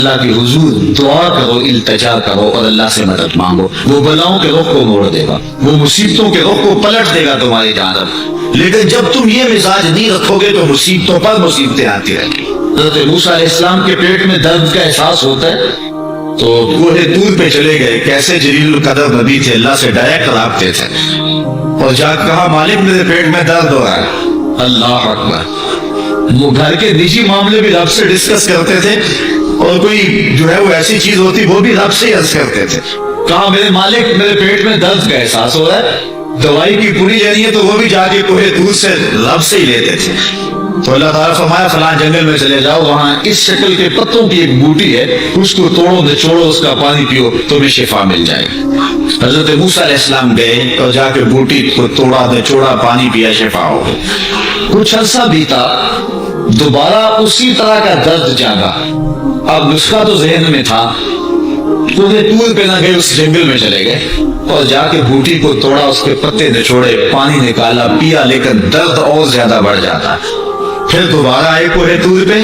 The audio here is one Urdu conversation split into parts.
اللہ کے حضور دعا کرو، التجا کرو اور اللہ سے مدد مانگو، وہ بلاؤں کے رخ کو موڑ دے گا، وہ مصیبتوں کے رخ کو پلٹ دے گا تمہاری جانب۔ لیکن جب تم یہ مزاج نہیں رکھو گے تو مصیبتوں پر مصیبتیں آتی رہیں گی۔ حضرت موسیٰ علیہ السلام کے پیٹ میں درد کا احساس ہوتا ہے تو کوہ طور پہ چلے گئے، کیسے جلیل القدر نبی تھے، اللہ سے ڈائریکٹ رابطے تھے، اور جا کہا مالک میرے پیٹ میں درد ہو رہا ہے۔ اللہ اکبر۔ وہ گھر کے نجی معاملے بھی رب سے ڈسکس کرتے تھے، اور کوئی جو ہے وہ ایسی چیز ہوتی وہ بھی رب سے عرض کرتے تھے۔ کہا میرے مالک میرے پیٹ میں درد کا احساس ہو رہا ہے، دوائی کی پوری لینی ہے، تو وہ بھی جا کے کوہ طور سے رب سے ہی لیتے تھے۔ تو اللہ تعالیٰ فرمایا فلاں جنگل میں چلے جاؤ، وہاں اس شکل کے پتوں کی ایک بوٹی ہے، اس کو توڑو نچوڑو، اس کا پانی پیو، تمہیں شفا مل جائے گی۔ حضرت موسیٰ علیہ السلام گئے اور جا کے بوٹی کو توڑا نچوڑا، پانی پیا، شفا ہو گئی۔ کچھ عرصہ بیتا، دوبارہ اسی طرح کا درد جاگا۔ اب نسخہ تو ذہن میں تھا، کوہ طور پہ نہ گئے، اس جنگل میں چلے گئے اور جا کے بوٹی کو توڑا، اس کے پتے نچوڑے، پانی نکالا، پیا، لیکن درد اور زیادہ بڑھ جاتا۔ پھر دوبارہ آئے کوہ طور پہ،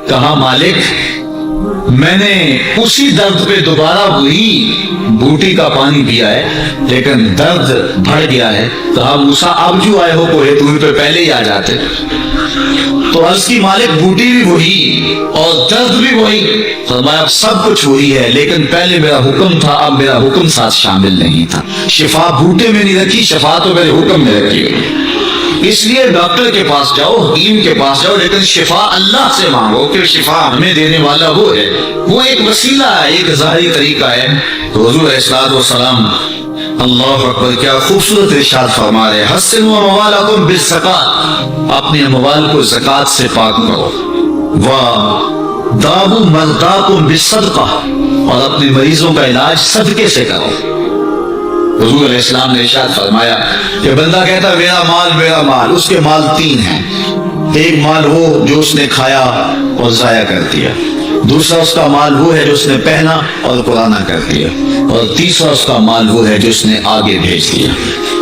کہا مالک میں نے اسی درد پہ دوبارہ وہی بوٹی کا پانی پیا ہے، لیکن درد بڑھ گیا ہے۔ کہا موسیٰ اب جو آئے ہو کوہ طور پہ، پہلے ہی آ جاتے۔ تو عرض کی مالک بوٹی بھی وہی اور درد بھی وہی۔ فرمایا سب کچھ وہی ہے، لیکن پہلے میرا حکم تھا، اب میرا حکم ساتھ شامل نہیں تھا۔ شفا بوٹے میں نہیں رکھی، شفا تو میرے حکم میں رکھی ہوئی۔ اس لیے ڈاکٹر کے پاس جاؤ، حکیم کے پاس جاؤ، لیکن شفا اللہ سے مانگو، کہ شفا ہمیں دینے والا وہ ہے۔ وہ ایک وسیلہ ہے، ایک ظاہری طریقہ ہے۔ حضور علیہ الصلوۃ والسلام، اللہ اکبر، کیا خوبصورت ارشاد فرما رہے، حسنوا اموالکم بالزکات، اپنے اموال کو زکات سے پاک کرو، وداووا مرضاکم بالصدقہ، اور اپنے مریضوں کا علاج صدقے سے کرو۔ حضور علیہ السلام نے ارشاد فرمایا کہ بندہ کہتا میرا مال میرا مال، اس کے مال تین ہیں۔ ایک مال وہ جو اس نے کھایا اور ضائع کر دیا، دوسرا اس کا مال وہ ہے جو اس نے پہنا اور پرانا کر دیا، اور تیسرا اس کا مال وہ ہے جو اس نے آگے بھیج دیا۔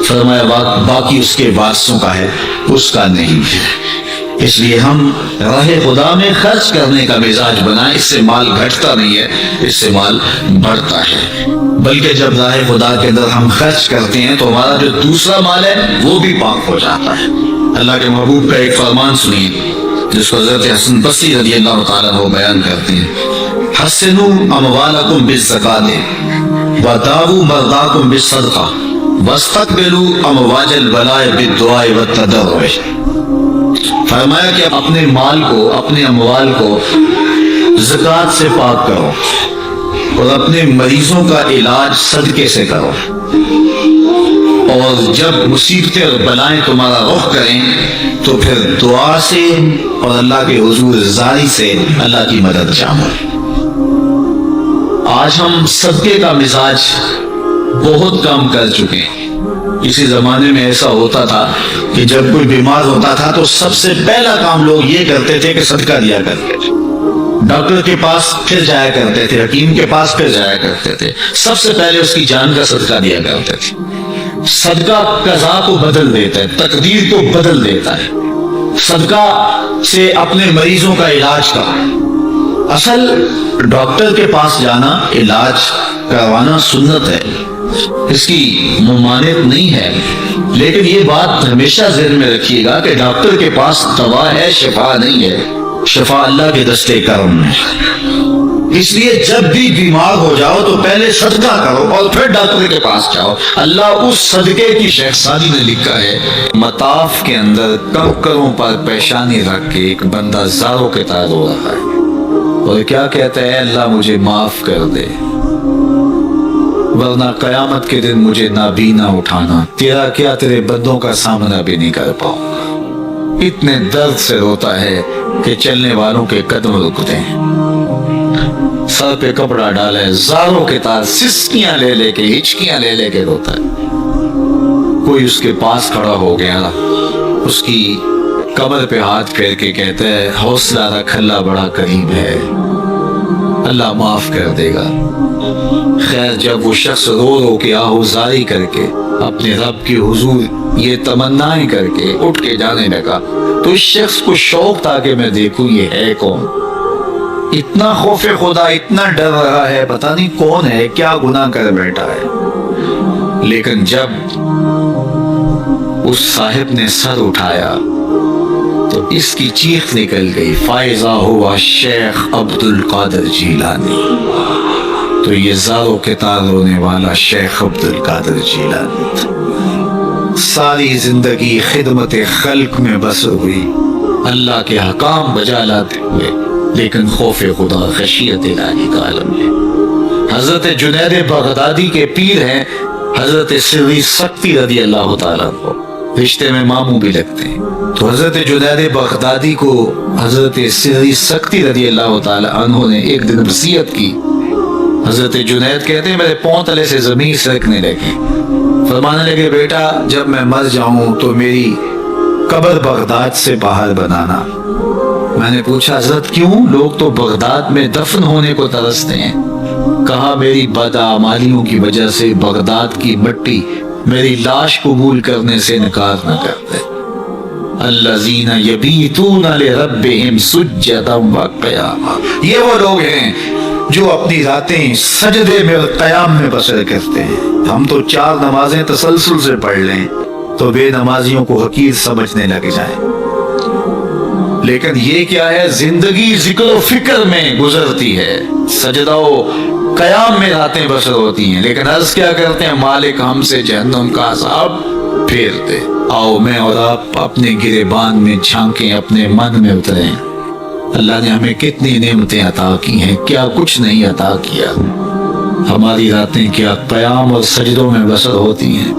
فرمایا باقی اس کے وارثوں کا ہے، اس کا نہیں ہے۔ اس لیے ہم راہ خدا میں خرچ کرنے کا مزاج بنائیں، اس سے مال گھٹتا نہیں ہے، اس سے مال بڑھتا ہے۔ بلکہ جب راہ خدا کے اندر ہم خرچ کرتے ہیں تو ہمارا جو دوسرا مال ہے وہ بھی پاک ہو جاتا ہے۔ اللہ کے محبوب کا ایک فرمان سنیے جس کو حضرت حسن بصری رضی اللہ تعالیٰ عنہ بیان کرتے ہیں، حسنوا اموالکم بالزکاۃ وداووا مرضاکم بالصدقہ واستقبلوا امواج البلاء بالدعاء والتضرع۔ فرمایا کہ اپنے مال کو، اپنے اموال کو زکوٰۃ سے پاک کرو، اور اپنے مریضوں کا علاج صدقے سے کرو، اور جب مصیبتیں اور بلائیں تمہارا رخ کریں تو پھر دعا سے اور اللہ کے حضور زاری سے اللہ کی مدد چاہو۔ آج ہم صدقے کا مزاج بہت کم کر چکے ہیں۔ اسی زمانے میں ایسا ہوتا تھا کہ جب کوئی بیمار ہوتا تھا تو سب سے پہلا کام لوگ یہ کرتے تھے کہ صدقہ دیا کرتے تھے، ڈاکٹر کے پاس پھر جایا کرتے تھے، حکیم کے پاس پھر جایا کرتے تھے، سب سے پہلے اس کی جان کا صدقہ دیا کرتے تھے۔ صدقہ قضا کو بدل دیتا ہے، تقدیر کو بدل دیتا ہے۔ صدقہ سے اپنے مریضوں کا علاج کا، اصل ڈاکٹر کے پاس جانا، علاج کروانا سنت ہے، اس کی ممانعت نہیں ہے، لیکن یہ بات ہمیشہ ذہن میں رکھیے گا کہ ڈاکٹر کے پاس دوا ہے، شفا نہیں ہے، شفا اللہ کے دستے کرم میں۔ اس لیے جب بھی بیمار ہو جاؤ تو پہلے صدقہ کرو اور پھر ڈاکٹر کے پاس جاؤ۔ اللہ اس صدقے کی شیخ سادی نے لکھا ہے، مطاف کے اندر کنکروں پر پیشانی رکھ کے ایک بندہ زاروں کے طرح رو رہا ہے اور کیا کہتا ہے، اللہ مجھے معاف کر دے، ورنہ قیامت کے دن مجھے نابینا اٹھانا، تیرا کیا تیرے بندوں کا سامنا بھی نہیں کر پاؤں گا۔ اتنے درد سے روتا ہے کہ چلنے والوں کے قدم رکتے ہیں، سر پہ کپڑا ڈالے، زاروں کے تار، سسکیاں لے لے کے، ہچکیاں لے لے کے روتا ہے۔ کوئی اس کے پاس کھڑا ہو گیا، اس کی کمر پہ ہاتھ پھیر کے کہتا ہے، حوصلہ رکھ، اللہ بڑا کریم ہے، اللہ معاف کر دے گا۔ خیر جب وہ شخص رو رو کے آہوزاری کر کے اپنے رب کی حضور یہ تمنائیں کر کے اٹھ کے جانے لگا تو اس شخص کو شوق تھا کہ میں دیکھوں یہ ہے کون۔ اتنا خوف خدا، اتنا ڈر رہا ہے، پتہ نہیں کون ہے، کیا گناہ کر بیٹھا ہے۔ لیکن جب اس صاحب نے سر اٹھایا تو اس کی چیخ نکل گئی، فائزہ ہوا شیخ عبد القادر جیلانی۔ تو یہ زاروں کے تار رونے والا شیخ عبد القادر جیلانی تھا۔ ساری زندگی خدمت خلق میں بسر ہوئی، اللہ کے حکام بجا لاتے ہوئے، لیکن خوف خدا، خشیت الہی کا عالم ہے۔ حضرت جنید بغدادی کے پیر ہیں حضرت سری سکتی رضی اللہ تعالیٰ کو، رشتے میں ماموں بھی لگتے ہیں۔ تو حضرت جنید بغدادی کو حضرت سری سکتی رضی اللہ تعالیٰ عنہ نے ایک دن وصیت کی۔ حضرت جنید کہتے ہیں میرے پاؤں تلے سے زمین سرکنے لگی، فرمانے لگے بیٹا جب میں مر جاؤں تو میری قبر بغداد سے باہر بنانا۔ میں نے پوچھا حضرت کیوں؟ لوگ تو بغداد میں دفن ہونے کو ترستے ہیں۔ کہا میری بدعمالیوں کی وجہ سے بغداد کی مٹی میری لاش قبول کرنے سے انکار نہ کرتے۔ الذین یبیتون لربہم سجدا وقیاما، یہ وہ لوگ ہیں جو اپنی راتیں سجدے میں اور قیام میں بسر کرتے ہیں۔ ہم تو 4 نمازیں تسلسل سے پڑھ لیں تو بے نمازیوں کو حقیر سمجھنے لگ جائیں، لیکن یہ کیا ہے، زندگی ذکر و فکر میں گزرتی ہے، سجدہ و قیام میں راتیں بسر ہوتی ہیں، لیکن عرض کیا کرتے ہیں، مالک ہم سے جہنم کا عذاب پھیر دے۔ آؤ میں اور آپ اپنے گریبان میں جھانکیں، اپنے من میں اتریں۔ اللہ نے ہمیں کتنی نعمتیں عطا کی ہیں، کیا کچھ نہیں عطا کیا۔ ہماری راتیں کیا قیام اور سجدوں میں بسر ہوتی ہیں۔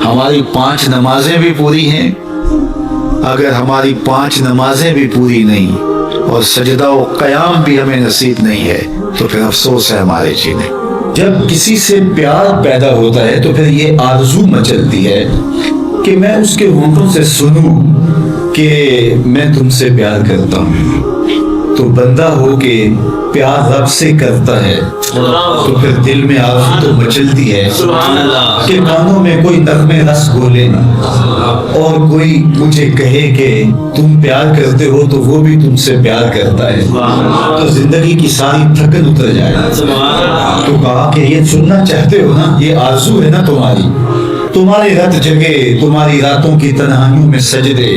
ہماری 5 نمازیں بھی پوری ہیں، اگر ہماری 5 نمازیں بھی پوری نہیں اور سجدہ و قیام بھی ہمیں نصیب نہیں ہے تو پھر افسوس ہے ہمارے جینے۔ جب کسی سے پیار پیدا ہوتا ہے تو پھر یہ آرزو مچلتی ہے کہ میں اس کے ہونٹوں سے سنوں کہ میں تم سے پیار کرتا ہوں۔ تو بندہ ہو کے پیار رب سے کرتا ہے تو پھر دل میں آرزو تو مچلتی ہے کہ کانوں میں کوئی نغمے رس گھولے اور کوئی مجھے کہے کہ تم پیار کرتے ہو تو وہ بھی تم سے پیار کرتا ہے، تو زندگی کی ساری تھکن اتر جائے۔ تو کہا کہ یہ سننا چاہتے ہو نا، یہ آرزو ہے نا تمہاری رات جگے، تمہاری راتوں کی تنہائیوں میں سجدے،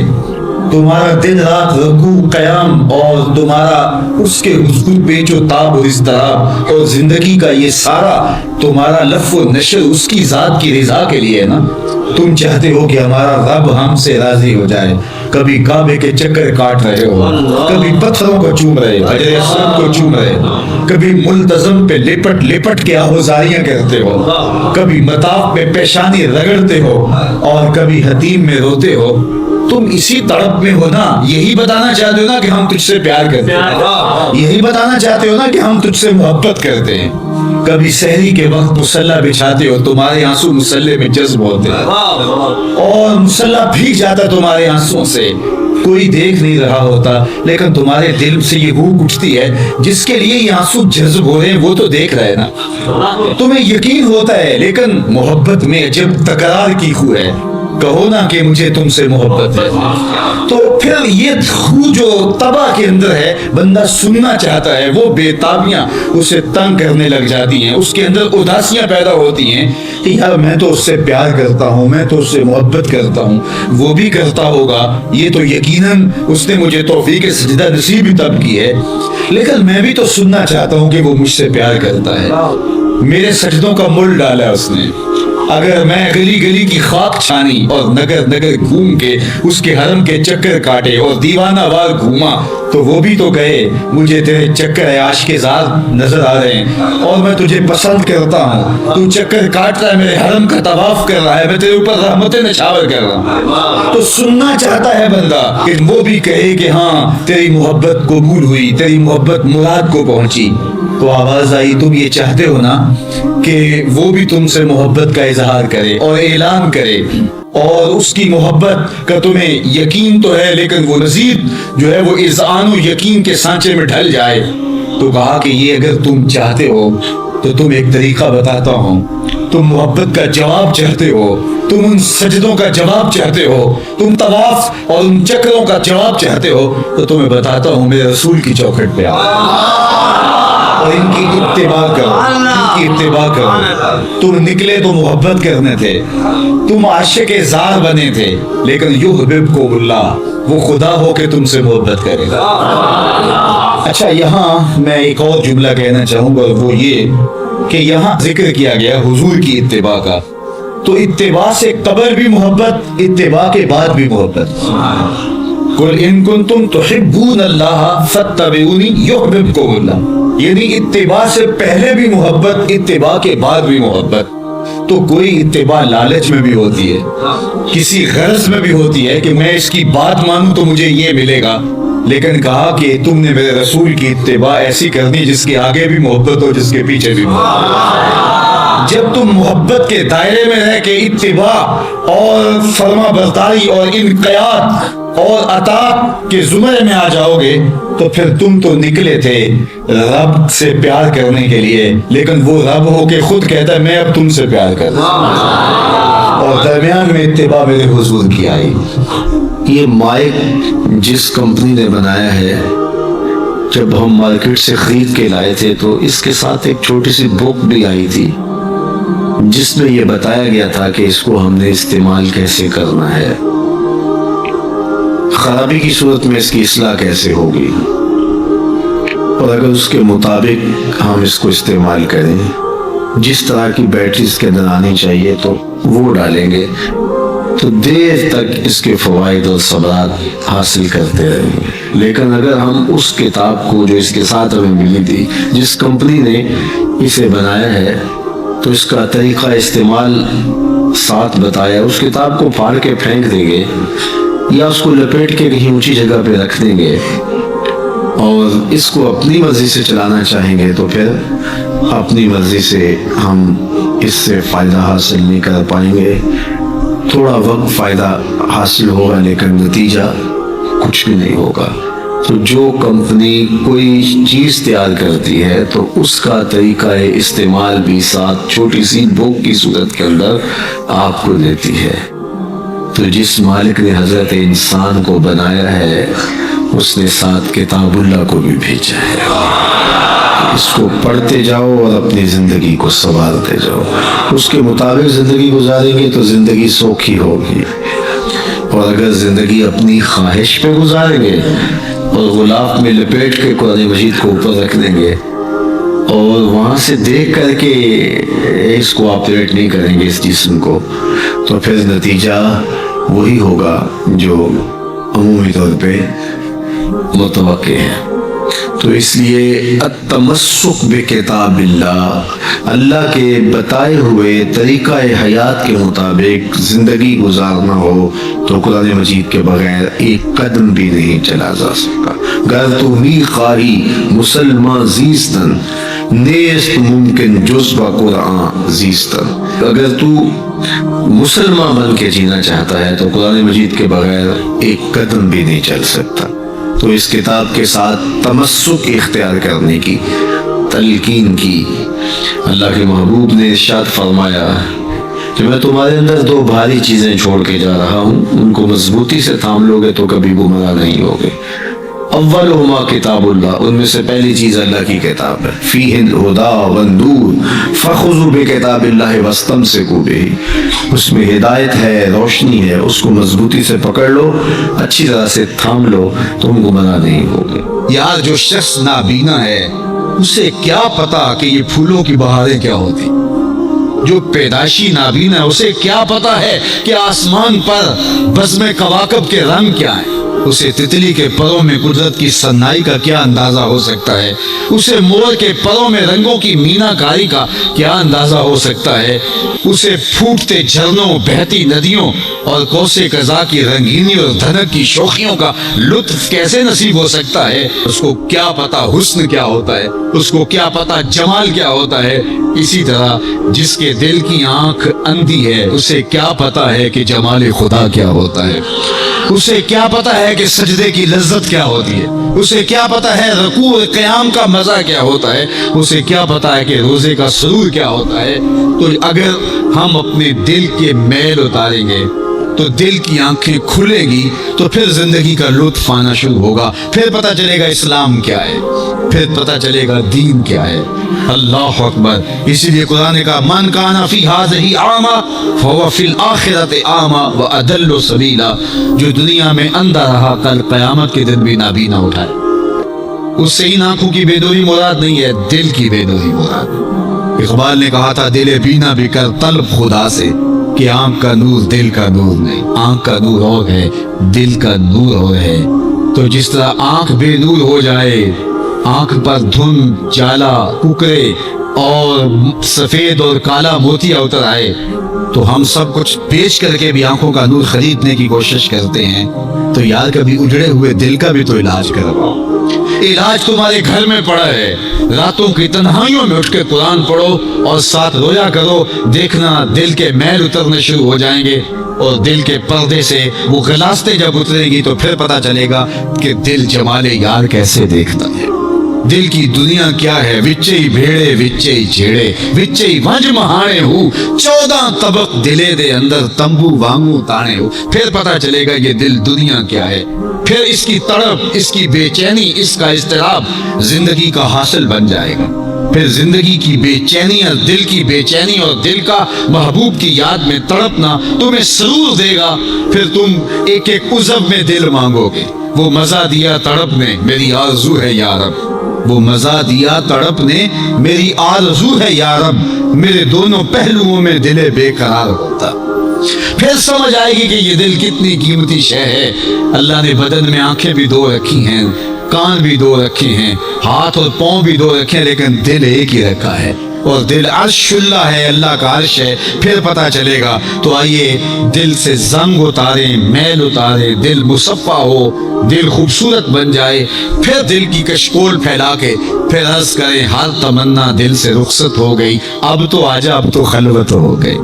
تمہارا دن رات رکوع قیام اور تمہارا اس کے حضور پیچ و تاب اور اضطراب اور زندگی کا یہ سارا تمہارا لف و نشر اس کی ذات کی رضا کے لیے نا۔ تم چاہتے ہو کہ ہمارا رب ہم سے راضی ہو جائے، کبھی کعبے کے چکر کاٹ رہے ہو، کبھی پتھروں کو چوم رہے، حجر اسود کو چوم رہے، کبھی ملتزم پہ لپٹ لپٹ کے آہوزاریاں کرتے ہو، کبھی مطاف پہ پیشانی رگڑتے ہو اور کبھی حتیم میں روتے ہو۔ تم اسی تڑپ میں ہو نا، یہی بتانا چاہتے ہو نا کہ ہم تجھ سے پیار کرتے ہیں، یہی بتانا چاہتے ہو نا کہ ہم تجھ سے محبت کرتے ہیں۔ کبھی سحری کے وقت مصلی بچھاتے ہو، تمہارے آنسو مصلی میں جذب ہوتے ہیں اور مصلی بھیگ جاتا تمہارے آنسوں سے، کوئی دیکھ نہیں رہا ہوتا لیکن تمہارے دل سے یہ روح اٹھتی ہے جس کے لیے یہ آنسو جذب ہو رہے ہیں وہ تو دیکھ رہے نا۔ تمہیں یقین ہوتا ہے لیکن محبت میں جب تکرار کی خو ہے، کہو نا کہ مجھے تم سے محبت ہے، تو پھر یہ خو جو تباہ کے اندر ہے بندہ سننا چاہتا ہے، وہ بے تابیاں اسے تنگ کرنے لگ جاتی ہیں، اس کے اندر اداسیاں پیدا ہوتی ہیں کہ یار میں تو اس سے پیار کرتا ہوں، میں تو اس سے محبت کرتا ہوں، وہ بھی کرتا ہوگا، یہ تو یقیناً اس نے مجھے توفیق سجدہ نصیب بھی تب کی ہے، لیکن میں بھی تو سننا چاہتا ہوں کہ وہ مجھ سے پیار کرتا ہے، میرے سجدوں کا مل ڈالا ہے اس نے۔ اگر میں گلی گلی کی خاک چھانی اور نگر نگر گھوم کے اس کے حرم کے چکر کاٹے اور دیوانہ وار گھوما تو وہ بھی تو کہے مجھے تیرے چکر عاشق زاد نظر آ رہے ہیں اور میں تجھے پسند کرتا ہوں، تو چکر کاٹ رہا ہے، میرے حرم کا طواف کر رہا ہے، میں تیرے اوپر رحمتیں نچھاور کر رہا ہوں، تو سننا چاہتا ہے بندہ کہ وہ بھی کہے کہ ہاں تیری محبت قبول ہوئی، تیری محبت مراد کو پہنچی۔ تو آواز آئی تم یہ چاہتے ہو نا کہ وہ بھی تم سے محبت کا اظہار کرے اور اعلان کرے اور اس کی محبت کا تمہیں یقین تو ہے لیکن وہ مزید جو ہے وہ اذعان و یقین کے سانچے میں ڈھل جائے۔ تو کہا کہ یہ اگر تم چاہتے ہو تو تم ایک طریقہ بتاتا ہوں. تم محبت کا جواب چاہتے ہو, تم ان سجدوں کا جواب چاہتے ہو, تم طواف اور ان چکروں کا جواب چاہتے ہو, تو تمہیں بتاتا ہوں میرے رسول کی چوکھٹ پہ آؤ اور ان کی اتباع کرو, ان کی اتباع کرو. تم نکلے تو محبت کرنے تھے, تم عاشق زار بنے تھے, لیکن یحببکم اللہ, وہ خدا ہو کے تم سے محبت کرے گا. اچھا, یہاں میں ایک اور جملہ کہنا چاہوں گا, وہ یہ کہ یہاں ذکر کیا گیا حضور کی اتباع کا, تو اتباع سے قبل بھی محبت, اتباع کے بعد بھی محبت. قل ان کنتم تحبون اللہ فاتبعونی یحببکم اللہ, یعنی اتباع سے پہلے بھی محبت, اتباع کے بعد بھی محبت. تو کوئی اتباع لالچ میں بھی ہوتی ہے, کسی غرض میں بھی ہوتی ہے کہ میں اس کی بات مانوں تو مجھے یہ ملے گا, لیکن کہا کہ تم نے میرے رسول کی اتباع ایسی کرنی جس کے آگے بھی محبت ہو, جس کے پیچھے بھی محبت. جب تم محبت کے دائرے میں رہ کے اتباع اور فرما برداری اور انقیاد اور اطاعت کے زمرے میں آ جاؤ گے, تو پھر تم تو نکلے تھے رب سے پیار کرنے کے لیے, لیکن وہ رب ہو کے خود کہتا ہے میں اب تم سے پیار کرتا ہوں, اور درمیان میں اتباع میرے حضور کی آئی. یہ مائک جس کمپنی نے بنایا ہے, جب ہم مارکیٹ سے خرید کے لائے تھے تو اس کے ساتھ ایک چھوٹی سی بک بھی آئی تھی جس میں یہ بتایا گیا تھا کہ اس کو ہم نے استعمال کیسے کرنا ہے, خرابی کی صورت میں اس کی اصلاح کیسے ہوگی, اور اگر اس کے مطابق ہم اس کو استعمال کریں, جس طرح کی بیٹری اس کے اندر آنی چاہیے تو وہ ڈالیں گے, تو دیر تک اس کے فوائد اور ثمرات حاصل کرتے رہیں گے. لیکن اگر ہم اس کتاب کو جو اس کے ساتھ ہمیں ملی تھی, جس کمپنی نے اسے بنایا ہے, تو اس کا طریقہ استعمال ساتھ بتایا, اس کتاب کو پھاڑ کے پھینک دیں گے یا اس کو لپیٹ کے کہیں اونچی جگہ پہ رکھ دیں گے, اور اس کو اپنی مرضی سے چلانا چاہیں گے تو پھر اپنی مرضی سے ہم اس سے فائدہ حاصل نہیں کر پائیں گے. تھوڑا وقت فائدہ حاصل ہوگا لیکن نتیجہ کچھ بھی نہیں ہوگا. تو جو کمپنی کوئی چیز تیار کرتی ہے تو اس کا طریقہ استعمال بھی ساتھ چھوٹی سی بک کی صورت کے اندر آپ کو دیتی ہے. تو جس مالک نے حضرت انسان کو بنایا ہے, اس نے ساتھ کتاب اللہ کو بھی بھیجا ہے. اس کو پڑھتے جاؤ اور اپنی زندگی کو سنوارتے جاؤ, اس کے مطابق زندگی گزاریں گے تو زندگی سوکھی ہوگی, اور اگر زندگی اپنی خواہش پہ گزاریں گے اور غلاف میں لپیٹ کے قرآن مجید کو اوپر رکھ دیں گے اور وہاں سے دیکھ کر کے اس کو آپریٹ نہیں کریں گے اس جسم کو, تو پھر نتیجہ وہی ہوگا جو عمومی طور پہ متوقع ہے. تو اس لیے التمسک بکتاب اللہ, اللہ کے بتائے ہوئے طریقہ حیات کے مطابق زندگی گزارنا ہو تو قرآن مجید کے بغیر ایک قدم بھی نہیں چلا جا سکتا. گر تو می خواہی مسلمان زیستن, نیست ممکن جز با قرآن زیستن. اگر تو مسلمان بن کے جینا چاہتا ہے تو قرآن مجید کے بغیر ایک قدم بھی نہیں چل سکتا. تو اس کتاب کے ساتھ تمسک اختیار کرنے کی تلقین کی. اللہ کے محبوب نے ارشاد فرمایا کہ میں تمہارے اندر دو بھاری چیزیں چھوڑ کے جا رہا ہوں, ان کو مضبوطی سے تھام لو گے تو کبھی گمراہ نہیں ہوگے. اولہما کتاب اللہ, ان میں سے پہلی چیز اللہ کی کتاب ہے. فیہ الہدی والنور فخذوا بکتاب اللہ واستمسکوا بہ, اس میں ہدایت ہے, روشنی ہے, اس کو مضبوطی سے پکڑ لو, اچھی طرح سے تھام لو, تم گمراہ نہیں ہوگے. یار جو شخص نابینا ہے اسے کیا پتا کہ یہ پھولوں کی بہاریں کیا ہوتی. جو پیدائشی نابینا ہے اسے کیا پتا ہے کہ آسمان پر بزم کواکب کے رنگ کیا ہے. اسے تتلی کے پروں میں قدرت کی سنائی کا کیا اندازہ ہو سکتا ہے. اسے مور کے پروں میں رنگوں کی مینا کاری کا کیا اندازہ ہو سکتا ہے. اسے پھوٹتے جھرنوں, بہتی ندیوں اور کوسے قضا کی رنگینی اور دھنک کی شوخیوں کا لطف کیسے نصیب ہو سکتا ہے؟ اس کو کیا پتا حسن کیا ہوتا ہے، اس کو کیا پتا جمال کیا ہوتا ہے۔ اسی طرح جس کے دل کی آنکھ اندھی ہے اسے کیا پتا ہے کہ جمال خدا کیا ہوتا ہے، اسے کیا پتا ہے کہ سجدے کی لذت کیا ہوتی ہے، اسے کیا پتا ہے رکوع اور قیام کا مزہ کیا ہوتا ہے، اسے کیا پتا ہے کہ روزے کا سرور کیا ہوتا ہے۔ تو اگر ہم اپنے دل کے میل اتاریں گے تو دل کی آنکھیں کھلیں گی، تو پھر زندگی کا لطف آنا شروع ہوگا، پھر پتہ چلے گا اسلام کیا ہے، پھر پتہ چلے گا دین کیا ہے۔ اللہ اکبر۔ اسی لیے قرآن نے کہا من کان فی ہذہ اعمی فہو فی الآخرۃ اعمی واضل سبیلا، جو دنیا میں اندھا رہا کل قیامت کے دن بھی نابینا اٹھائے۔ اس سے ان آنکھوں کی بے نوری مراد نہیں ہے، دل کی بے نوری مراد ہے۔ اقبال نے کہا تھا دل بینا بھی کر طلب خدا سے، کہ آنکھ کا نور دل کا نور نہیں، آنکھ کا نور اور ہے دل کا نور اور ہے۔ تو جس طرح آنکھ بے نور ہو جائے، آنکھ پر دھند جالا ککرے اور سفید اور کالا موتیا اتر آئے، تو ہم سب کچھ بیچ کر کے بھی آنکھوں کا نور خریدنے کی کوشش کرتے ہیں۔ تو یار کبھی اجڑے ہوئے دل کا بھی تو علاج کرواؤ۔ علاج تمہارے گھر میں پڑا ہے، راتوں کی تنہائیوں میں اٹھ کے قرآن پڑھو اور ساتھ رویا کرو، دیکھنا دل کے میل اترنے شروع ہو جائیں گے، اور دل کے پردے سے وہ غلاظتیں جب اترے گی تو پھر پتہ چلے گا کہ دل جمال یار کیسے دیکھتا ہے، دل کی دنیا کیا ہے۔ وچے ہی بھیڑے وچے ہی جھیڑے وچے ہی ونج مہانے ہو، 14 طبق دلے دے اندر تمبو وانگو تانے ہو، پھر پتہ چلے گا یہ دل دنیا کیا ہے۔ پھر اس کی تڑپ، اس کی بے چینی، اس کا اضطراب زندگی کا حاصل بن جائے گا۔ پھر زندگی کی بے چینی اور دل کی بے چینی اور دل کا محبوب کی یاد میں تڑپنا تمہیں سرور دے گا۔ پھر تم ایک ایک عزب میں دل مانگو گے، وہ مزہ دیا تڑپ نے میری آرزو ہے یا رب، وہ مزہ دیا تڑپ نے میری آرزو ہے یا رب، میرے دونوں پہلوؤں میں دل بے قرار ہوتا۔ پھر سمجھ آئے گی کہ یہ دل کتنی قیمتی شے ہے۔ اللہ نے بدن میں آنکھیں بھی دو رکھی ہیں، کان بھی دو رکھے ہیں، ہاتھ اور پاؤں بھی دو رکھے ہیں، لیکن دل ایک ہی رکھا ہے، اور دل عرش اللہ ہے، اللہ کا عرش ہے۔ پھر پتہ چلے گا۔ تو آئیے دل سے زنگ اتاریں، میل اتاریں، دل مصفا ہو، دل خوبصورت بن جائے، پھر دل کی کشکول پھیلا کے پھر عرض کریں ہر تمنا دل سے رخصت ہو گئی، اب تو آجا، اب تو خلوت ہو گئی۔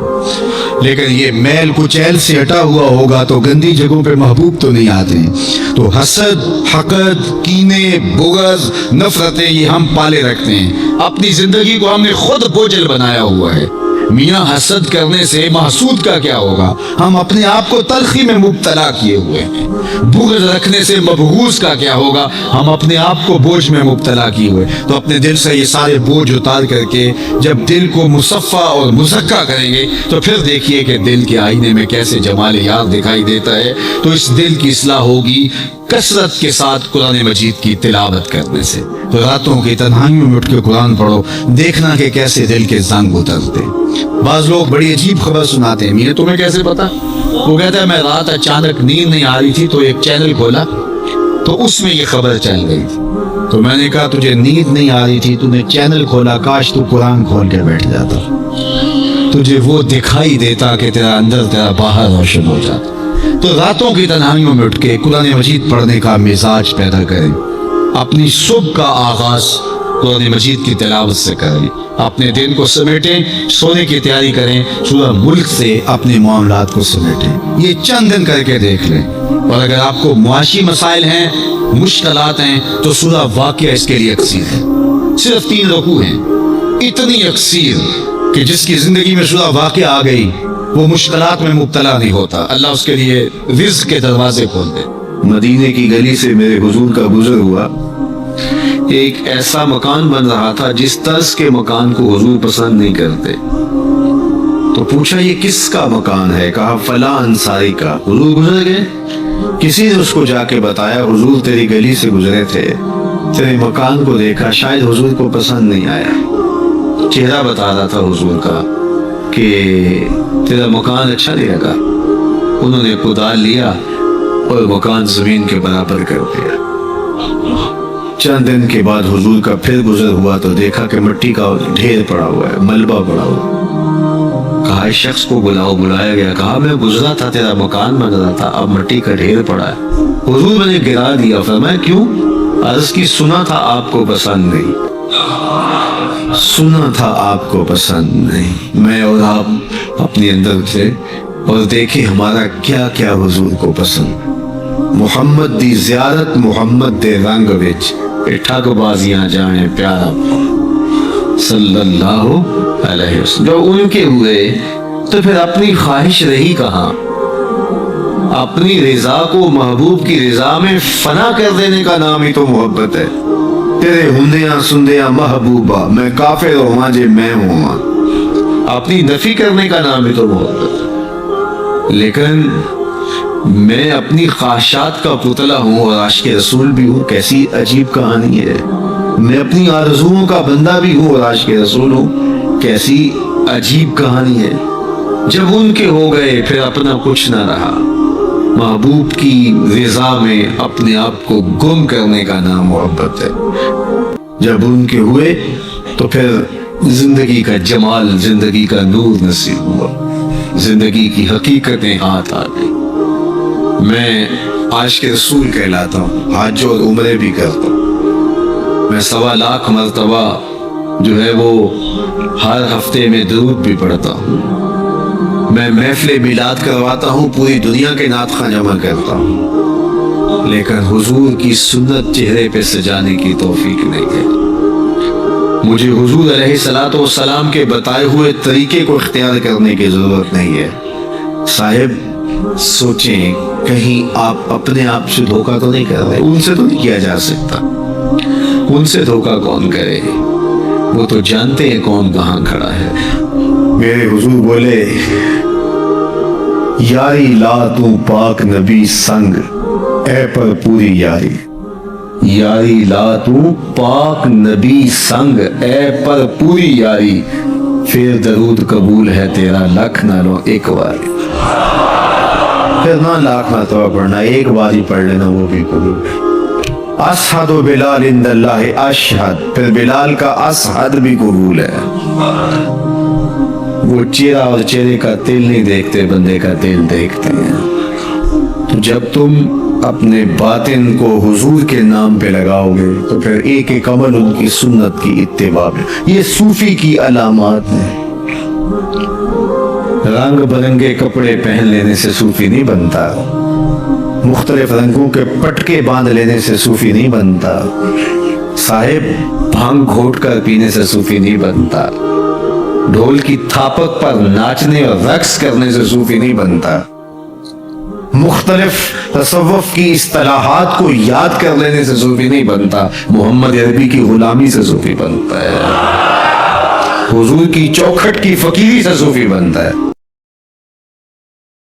لیکن یہ میل کچیل سے ہٹا ہوا ہوگا تو گندی جگہوں پہ محبوب تو نہیں آتے۔ تو حسد، حقد، کینے، بغض، نفرتیں یہ ہم پالے رکھتے ہیں، اپنی زندگی کو ہم نے خود بوجھل بنایا ہوا ہے۔ میاں حسد کرنے سے محسود کا کیا ہوگا؟ ہم اپنے آپ کو تلخی میں مبتلا کیے ہوئے ہیں۔ بغض رکھنے سے مبغوض کا کیا ہوگا؟ ہم اپنے آپ کو بوجھ میں مبتلا کیے ہوئے۔ تو اپنے دل سے یہ سارے بوجھ اتار کر کے جب دل کو مصفا اور مزکا کریں گے تو پھر دیکھیے کہ دل کے آئینے میں کیسے جمال یار دکھائی دیتا ہے۔ تو اس دل کی اصلاح ہوگی کثرت کے ساتھ قرآن مجید کی تلاوت کرنے سے۔ تو راتوں کی تنہائیوں میں اٹھ کے قرآن پڑھو، دیکھنا کہ کیسے دل کے زنگ اترتے۔ بعض لوگ بڑی عجیب خبر سناتے ہیں، میاں تمہیں کیسے پتا؟ وہ کہتا ہے میں رات اچانک نیند نہیں آ رہی تھی تو ایک چینل کھولا تو اس میں یہ خبر چل رہی تھی، تو میں نے کہا تجھے نیند نہیں آ رہی تھی، تو نے چینل کھولا، کاش تو قرآن کھول کے بیٹھ جاتا، تجھے وہ دکھائی دیتا کہ تیرا اندر تیرا باہر روشن ہو جاتا۔ تو راتوں کی تنہائیوں میں اٹھ کے قرآن مجید پڑھنے کا مزاج پیدا کریں، اپنی صبح کا آغاز قرآن مجید کی تلاوت سے کریں، اپنے دن کو سمیٹیں، سونے کی تیاری کریں، سورہ ملک سے اپنے معاملات کو سمیٹیں۔ یہ چند دن کر کے دیکھ لیں، اور اگر آپ کو معاشی مسائل ہیں، مشکلات ہیں، تو سورہ واقعہ اس کے لیے اکسیر ہے۔ صرف 3 رکوع ہیں، اتنی اکسیر کہ جس کی زندگی میں سورہ واقعہ آ گئی وہ مشکلات میں مبتلا نہیں ہوتا، اللہ اس کے لیے رزق کے دروازے کھول دے۔ مدینے کی گلی سے میرے حضور کا گزر ہوا، ایک ایسا مکان بن رہا تھا جس طرز کے مکان کو حضور پسند نہیں کرتے۔ تو پوچھا یہ کس کا مکان ہے؟ کہا فلاں انصاری کا۔ حضور گزر گئے، کسی نے اس کو جا کے بتایا حضور تیری گلی سے گزرے تھے، تیرے مکان کو دیکھا، شاید حضور کو پسند نہیں آیا۔ چہرہ بتا رہا تھا حضور کا کہ تیرا مکان اچھا نہیں لگا۔ انہوں نے کدال لیا اور مکان زمین کے برابر کر دیا۔ چند دن کے بعد حضور کا پھر گزر ہوا تو دیکھا کہ مٹی کا ڈھیر پڑا ہوا ہے، ملبہ پڑا ہوا۔ کہا اس شخص کو بلاؤ. بلایا گیا. کہا میں گزرا تھا, تیرا مکان بن رہا تھا, اب مٹی کا ڈھیر پڑا ہے. حضور میں نے گرا دیا. فرمایا کیوں؟ عرض کی سنا تھا آپ کو پسند نہیں, سنا تھا آپ کو پسند نہیں. میں اور آپ اپنے اندر تھے اور دیکھیں ہمارا کیا کیا حضور کو پسند. محمد دی زیارت محمد دے رنگ وچ ٹھگ بازیاں جانے پیارا صلی اللہ علیہ وسلم. جو ان کے ہوئے تو پھر اپنی خواہش رہی کہاں؟ اپنی رضا کو محبوب کی رضا میں فنا کر دینے کا نام ہی تو محبت ہے. تیرے ہندیاں سندیاں محبوبہ میں کافر ہوا جے میں ہوا, اپنی نفی کرنے کا نام ہی تو محبت ہے. لیکن میں اپنی خواہشات کا پتلا ہوں اور عاشق رسول بھی ہوں. کیسی عجیب کہانی ہے. میں اپنی آرزوؤں کا بندہ بھی ہوں اور عاشق رسول ہوں. کیسی عجیب کہانی ہے. جب ان کے ہو گئے پھر اپنا کچھ نہ رہا. محبوب کی رضا میں اپنے آپ کو گم کرنے کا نام محبت ہے. جب ان کے ہوئے تو پھر زندگی کا جمال, زندگی کا نور نصیب ہوا, زندگی کی حقیقتیں ہاتھ آ گئی. میں عاشق رسول کہلاتا ہوں, حج اور عمرے بھی کرتا ہوں. میں 1.25 لاکھ مرتبہ جو ہے وہ ہر ہفتے میں درود بھی پڑھتا ہوں. میں محفل میلاد کرواتا ہوں, پوری دنیا کے نعت خواں جمع کرتا ہوں. لیکن حضور کی سنت چہرے پہ سجانے کی توفیق نہیں ہے. مجھے حضور علیہ الصلوۃ والسلام کے بتائے ہوئے طریقے کو اختیار کرنے کی ضرورت نہیں ہے. صاحب سوچیں کہیں آپ اپنے آپ سے دھوکہ تو نہیں کر رہے. ان سے تو نہیں کیا جا سکتا. ان سے دھوکہ کون کرے؟ وہ تو جانتے ہیں کون کہاں کھڑا ہے. میرے حضور بولے یاری لا تو پاک نبی سنگ اے پر پوری یاری. یاری لا تو پاک نبی سنگ اے پر پوری یاری. پھر درود قبول ہے تیرا لکھ نہ لو ایک بار. پھر نہ لاکھ مرتبہ پڑھنا, ایک بار ہی پڑھ لینا وہ بھی قبول ہے. اشہد بلال عند اللہ اشہد, پھر بلال کا اشہد بھی قبول ہے. وہ چہرہ اور چہرے کا تیل نہیں دیکھتے, بندے کا دل دیکھتے ہیں. تو جب تم اپنے باطن کو حضور کے نام پہ لگاؤ گے تو پھر ایک ایک عمل ان کی سنت کی اتباع میں. یہ صوفی کی علامات ہیں. رنگ برنگے کپڑے پہن لینے سے صوفی نہیں بنتا. مختلف رنگوں کے پٹکے باندھ لینے سے صوفی نہیں بنتا. صاحب بھنگ گھوٹ کر پینے سے صوفی نہیں بنتا. ڈھول کی تھاپک پر ناچنے اور رقص کرنے سے صوفی نہیں بنتا. مختلف تصوف کی اصطلاحات کو یاد کر لینے سے صوفی نہیں بنتا. محمد عربی کی غلامی سے صوفی بنتا ہے. حضور کی چوکھٹ کی فقیری سے صوفی بنتا ہے.